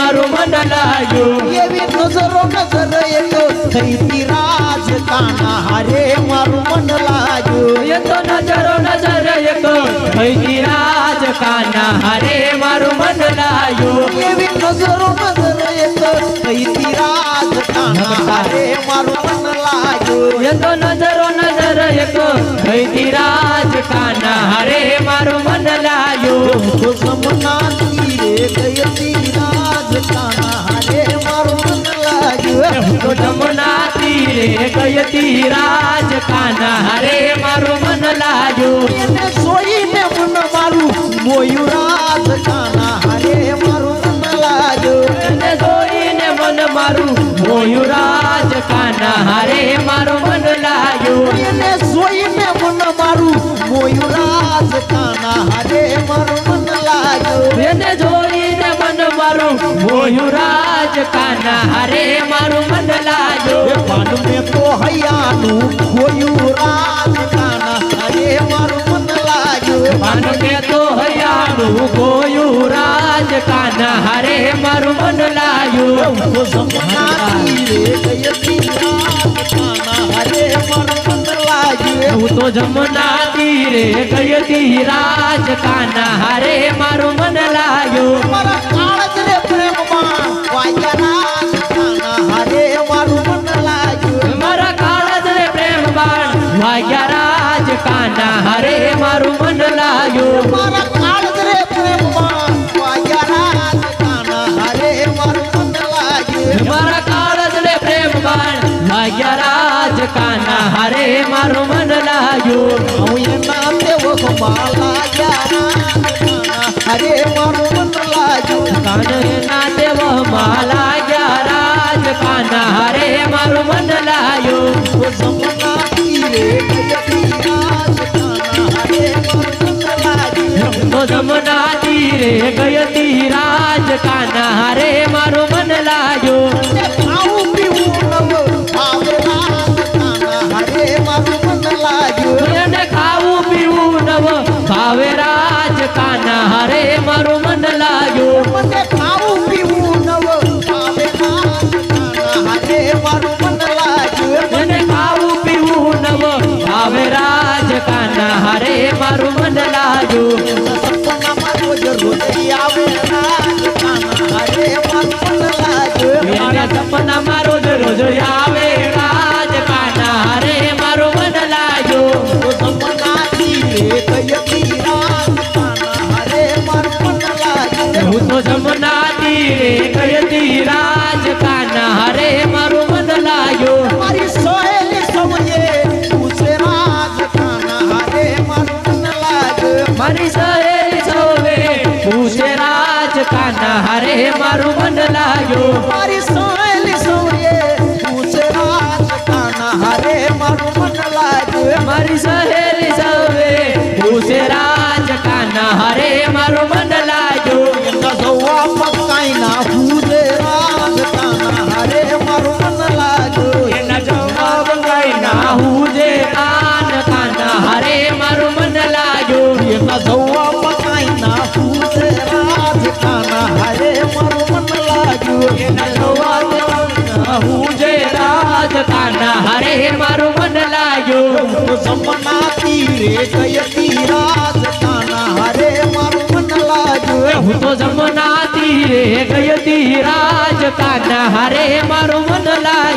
મારું મન લાગ્યું એવી નજરો નજર એક થઈ તી રાજ કાના હારે મારું મન લાગ્યું એ તો નજરો નજર એક થઈ રાજ કાના હારે મારું મન લાગ્યું એવી નજરો નજર એક થઈ તી રાજ કાના હારે મારું મન લાગ્યું એ તો નજરો નજર એક થઈ રાજ કાના હારે મારું મન લાગ્યું તો સમના તીરે ગઈ તી રાજ કાના હારે મારું મન લાગ્યું તો જમના તીરે ગઈ રાજ કાના હારે મારું મન લાગ્યું એને જોઈને મન મારું મોયું રાજ કાના હારે મારું મન લાગ્યું એને જોઈને મન મારું મોયું રાજ કાના હારે મારું મન લાગ્યું એને જોઈને મન મારું મોયું રાજ કાના હારે મારું મન લાગ્યું એને જોઈને મન મારું મોયું રાજ કાના હારે મારું મન લાગ્યું પાન મેં તો હૈયાનું ખોયું રાજ કાના હારે મારું મન લાગ્યું પાન કે તો હૈયાનું ગોયું રાજ કાના હારે મારું મન લાગ્યું તો સમના તીરે ગઈ તી રાજ કાના હારે મારું મન લાગ્યું હું તો જમના તીરે ગઈ તી રાજ કાના હારે મારું મન લાગ્યું મારા કાળજ રે પ્રેમમાં વાયા રાજ કાના હારે મારું મન લાગ્યું મારા કાળજ રે પ્રેમ બાણ વાગ્યા રાજ કાના હારે મારું મન લાગ્યું મારા કાળજ રે પ્રેમમાં વાયા રાજ કાના હારે મારું મન લાગ્યું મારા કાળજ રે પ્રેમ બાણ વાગ્યા રાજ કાના હારે મારું મન લાગ્યું હું એના દેવો માલા ગયા હારે મારું મન લાગ્યું કાને ના દેવ માલા ગયા રાજ કાના હારે મારું મન લાગ્યું તો સમના તીરે ગઈ રાજ કાના હારે મારું મન લાગ્યું તો જમના તીરે ગઈ તી રાજ કાના હારે મારું મન લાગ્યું ને ખાવું પીવું નવ આવે રાજ કાના હારે મારું મન લાગ્યું એને ખાવું પીવું નવ ભાવે રાજ કાના હારે મારું મન લાગ્યું મને ખાવું પીવું નવ આવે રાજ કાના હારે મારું મન લાગ્યું એને ખાવું પીવું નવ ભાવે રાજ કાના હારે મારું મન લાગ્યું સપનામાં રોજ રોજ આવે રાજ કાના હારે મારું મન લાગ્યું એને સપનામાં રોજ રોજ આવે રાજ કાના હારે મારું મન લાગ્યું તો સપના તીરે ગઈ રાજ કાના હારે મારું મન લાગ્યું હું તો જમના તીરે ગઈ તી રાજ કાના હારે મારું મન લાગ્યું મારી સહેલી સમયે પૂછે રાજ કાના હારે મારું મન લાગ્યું મારી સહેલી સૌવે પૂછે રાજ કાના હારે મારું મન લાગ્યું મારી સહેલી સમયે પૂછે રાજ કાના હારે મારું મન લાગ્યું મારી સહેલી સૌવે પૂછે રાજ કાના હારે મારું મન લાગ્યું એના જવા પકાઈ ના પૂછે રાજ કાના હારે મારું મન લાગ્યું એના જવાબ કઈ ના હું જે કાન કાના હારે મારું મન લાગ્યું એના જવા પકાઈ ના પૂછે રાજ કાના હારે મારું મન લાગ્યું એના જવાબ હું જે રાજ કાના હારે મારું મન લાગ્યું તો સમના તીરે ગઈ તી રાજ કાના હારે મારું મન લાગ્યું હું તો જમના તીરે ગઈ તી રાજ કાના હારે મારું મન લાગ્યું